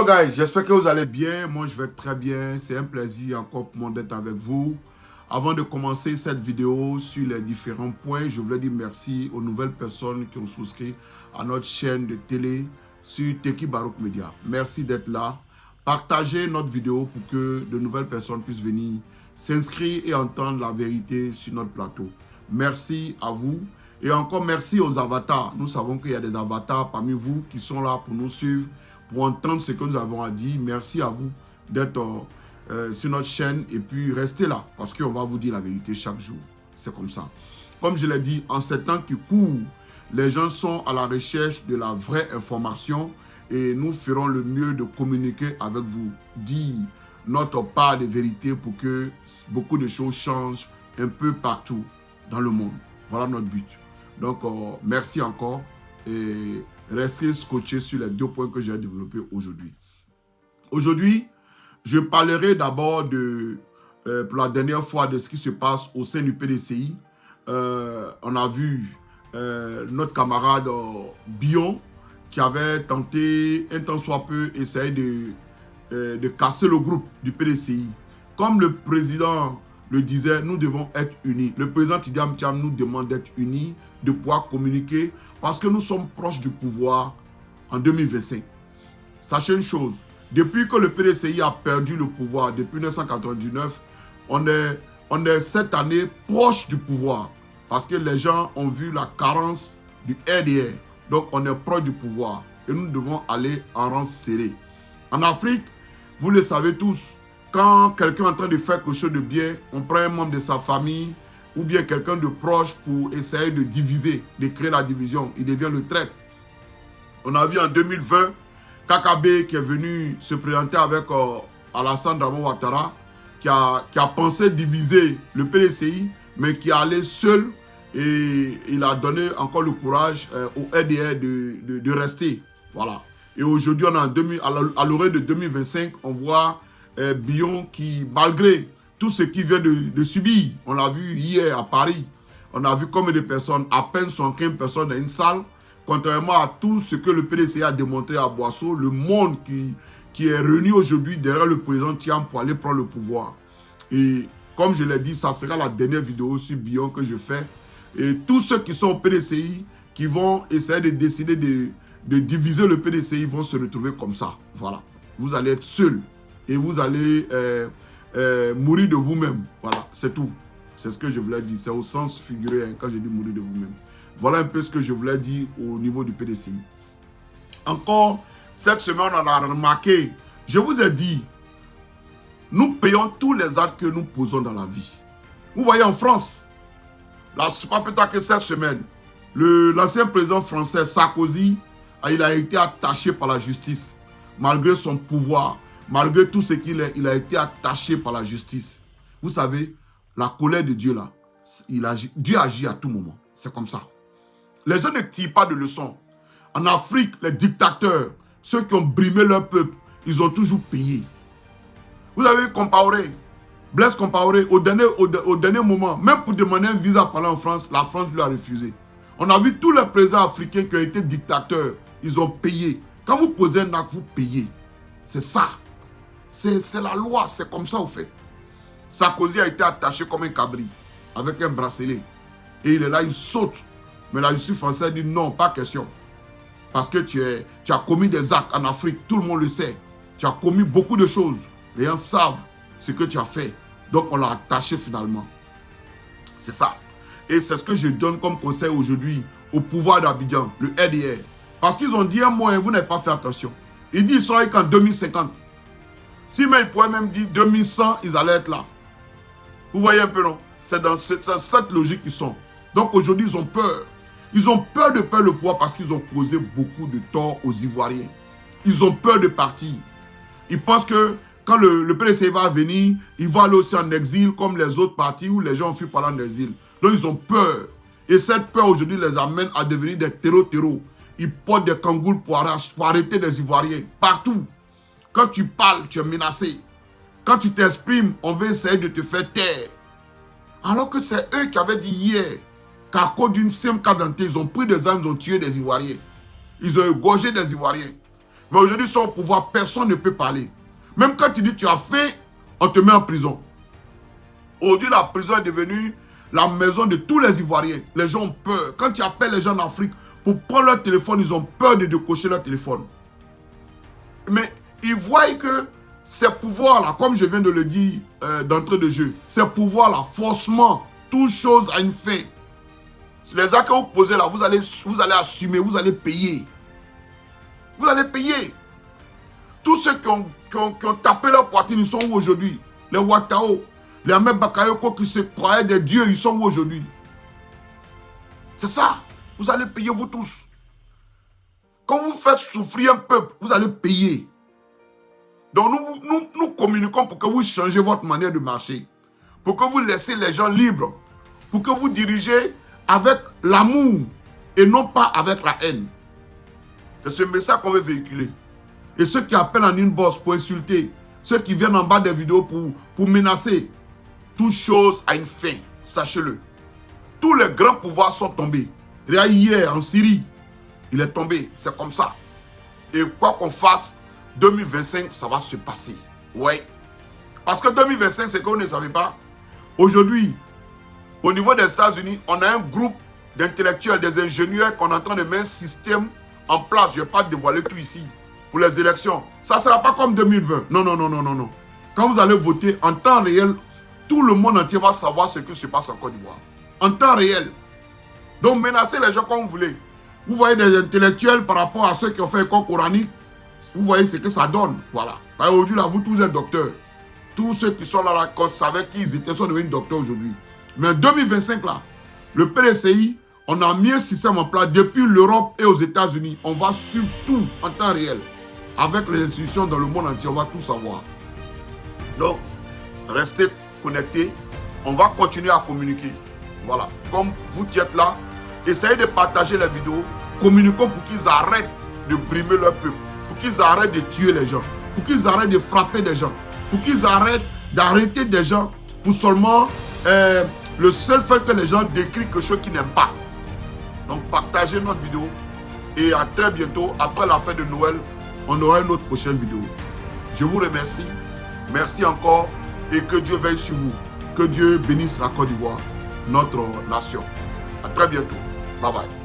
Hello guys, j'espère que vous allez bien. Moi je vais très bien. C'est un plaisir encore pour moi d'être avec vous. Avant de commencer cette vidéo sur les différents points, je voulais dire merci aux nouvelles personnes qui ont souscrit à notre chaîne de télé sur Teki Barouk Media. Merci d'être là. Partagez notre vidéo pour que de nouvelles personnes puissent venir s'inscrire et entendre la vérité sur notre plateau. Merci à vous. Et encore merci aux avatars. Nous savons qu'il y a des avatars parmi vous qui sont là pour nous suivre, pour entendre ce que nous avons à dire. Merci à vous d'être sur notre chaîne et puis restez là parce qu'on va vous dire la vérité chaque jour. C'est comme ça. Comme je l'ai dit, en ces temps qui courent, les gens sont à la recherche de la vraie information et nous ferons le mieux de communiquer avec vous, dire notre part de vérité pour que beaucoup de choses changent un peu partout dans le monde. Voilà notre but. Donc, merci encore et restez scotchés sur les deux points que j'ai développés aujourd'hui. Aujourd'hui, je parlerai d'abord pour la dernière fois de ce qui se passe au sein du PDCI. On a vu notre camarade Bion qui avait tenté, un tant soit peu, essayer de casser le groupe du PDCI. Comme le président le disait, nous devons être unis. Le président Tidiane Thiam nous demande d'être unis, de pouvoir communiquer, parce que nous sommes proches du pouvoir en 2025. Sachez une chose, depuis que le PDCI a perdu le pouvoir, depuis 1999, on est cette année proche du pouvoir, parce que les gens ont vu la carence du RDR. Donc on est proche du pouvoir et nous devons aller en rang serré. En Afrique, vous le savez tous, quand quelqu'un est en train de faire quelque chose de bien, on prend un membre de sa famille ou bien quelqu'un de proche pour essayer de diviser, de créer la division. Il devient le traître. On a vu en 2020, Kakabe qui est venu se présenter avec Alassane Dramane Ouattara, qui a pensé diviser le PDCI, mais qui est allé seul et il a donné encore le courage au RDR de rester. Voilà. Et aujourd'hui, on est à l'horizon de 2025, on voit Bion qui, malgré tout ce qu'il vient de subir, on l'a vu hier à Paris, on a vu combien de personnes, à peine 115 personnes dans une salle, contrairement à tout ce que le PDCI a démontré à Boisseau, le monde qui est réuni aujourd'hui derrière le président Thiam pour aller prendre le pouvoir. Et comme je l'ai dit, ça sera la dernière vidéo sur Bion que je fais. Et tous ceux qui sont au PDCI, qui vont essayer de décider de diviser le PDCI, vont se retrouver comme ça. Voilà. Vous allez être seuls. Et vous allez mourir de vous-même. Voilà, c'est tout. C'est ce que je voulais dire. C'est au sens figuré hein, quand je dis mourir de vous-même. Voilà un peu ce que je voulais dire au niveau du PDCI. Encore, cette semaine, on a remarqué, je vous ai dit, nous payons tous les actes que nous posons dans la vie. Vous voyez en France, là, c'est pas plus tard que cette semaine, l'ancien président français Sarkozy, il a été attaché par la justice, malgré son pouvoir. Malgré tout ce qu'il est, il a été attaché par la justice. Vous savez, la colère de Dieu là, Dieu agit à tout moment. C'est comme ça. Les gens ne tirent pas de leçons. En Afrique, les dictateurs, ceux qui ont brimé leur peuple, ils ont toujours payé. Vous avez vu Compaoré, Blaise Compaoré, au dernier moment, même pour demander un visa pour aller en France, la France lui a refusé. On a vu tous les présidents africains qui ont été dictateurs, ils ont payé. Quand vous posez un acte, vous payez. C'est ça. C'est la loi, c'est comme ça au fait. Sarkozy a été attaché comme un cabri, avec un bracelet. Et il est là, il saute. Mais la justice française dit non, pas question. Parce que tu as commis des actes en Afrique, tout le monde le sait. Tu as commis beaucoup de choses. Les gens savent ce que tu as fait. Donc on l'a attaché finalement. C'est ça. Et c'est ce que je donne comme conseil aujourd'hui au pouvoir d'Abidjan, le RDR. Parce qu'ils ont dit un mot et vous n'avez pas fait attention. Ils disent qu'ils sont avec en 2050. Si même ils pourraient même dire 2100, ils allaient être là. Vous voyez un peu, non? C'est dans cette logique qu'ils sont. Donc aujourd'hui, ils ont peur. Ils ont peur de perdre le pouvoir parce qu'ils ont causé beaucoup de tort aux Ivoiriens. Ils ont peur de partir. Ils pensent que quand le PDCI va venir, il va aller aussi en exil comme les autres partis où les gens ont fui pendant l'exil. Donc ils ont peur. Et cette peur aujourd'hui les amène à devenir des terreaux. Ils portent des cangoules pour arrêter des Ivoiriens. Partout. Quand tu parles, tu es menacé. Quand tu t'exprimes, on veut essayer de te faire taire. Alors que c'est eux qui avaient dit hier qu'à cause d'une simple carte d'identité, ils ont pris des armes, ils ont tué des Ivoiriens. Ils ont égorgé des Ivoiriens. Mais aujourd'hui, sans pouvoir, personne ne peut parler. Même quand tu dis tu as faim, on te met en prison. Aujourd'hui, la prison est devenue la maison de tous les Ivoiriens. Les gens ont peur. Quand tu appelles les gens en Afrique pour prendre leur téléphone, ils ont peur de décocher leur téléphone. Mais ils voient que ces pouvoirs-là, comme je viens de le dire d'entrée de jeu, ces pouvoirs-là, forcément, toute chose a une fin. Les actes que vous posez là, vous allez assumer, vous allez payer. Vous allez payer. Tous ceux qui ont tapé leur poitrine, ils sont où aujourd'hui? Les Ouattao, les Ahmed Bakayoko qui se croyaient des dieux, ils sont où aujourd'hui? C'est ça. Vous allez payer vous tous. Quand vous faites souffrir un peuple, vous allez payer. Donc nous communiquons pour que vous changez votre manière de marcher. Pour que vous laissez les gens libres. Pour que vous dirigez avec l'amour et non pas avec la haine. C'est ce message qu'on veut véhiculer. Et ceux qui appellent en inbox pour insulter, ceux qui viennent en bas des vidéos pour menacer, toute chose a une fin, sachez-le. Tous les grands pouvoirs sont tombés. Regarde hier en Syrie, il est tombé, c'est comme ça. Et quoi qu'on fasse, 2025, ça va se passer. Ouais. Parce que 2025, c'est qu'on ne savait pas. Aujourd'hui, au niveau des États-Unis, on a un groupe d'intellectuels, des ingénieurs qu'on est en train de mettre un système en place. Je ne vais pas dévoiler tout ici pour les élections. Ça ne sera pas comme 2020. Non, non, non, non, non, non. Quand vous allez voter en temps réel, tout le monde entier va savoir ce qui se passe en Côte d'Ivoire. En temps réel. Donc menacez les gens comme vous voulez. Vous voyez des intellectuels par rapport à ceux qui ont fait école coranique. Vous voyez ce que ça donne. Voilà. Aujourd'hui, là, vous tous êtes docteurs. Tous ceux qui sont là, qu'on savait qu'ils étaient, sont devenus docteurs aujourd'hui. Mais en 2025, là, le PDCI, on a mis un système en place depuis l'Europe et aux États-Unis. On va suivre tout en temps réel. Avec les institutions dans le monde entier, on va tout savoir. Donc, restez connectés. On va continuer à communiquer. Voilà. Comme vous qui êtes là, essayez de partager la vidéo. Communiquons pour qu'ils arrêtent de brimer leur peuple. Pour qu'ils arrêtent de tuer les gens. Pour qu'ils arrêtent de frapper des gens. Pour qu'ils arrêtent d'arrêter des gens pour seulement le seul fait que les gens décrivent quelque chose qu'ils n'aiment pas. Donc partagez notre vidéo et à très bientôt. Après la fête de Noël, on aura une autre prochaine vidéo. Je vous remercie. Merci encore et que Dieu veille sur vous. Que Dieu bénisse la Côte d'Ivoire, notre nation. À très bientôt. Bye bye.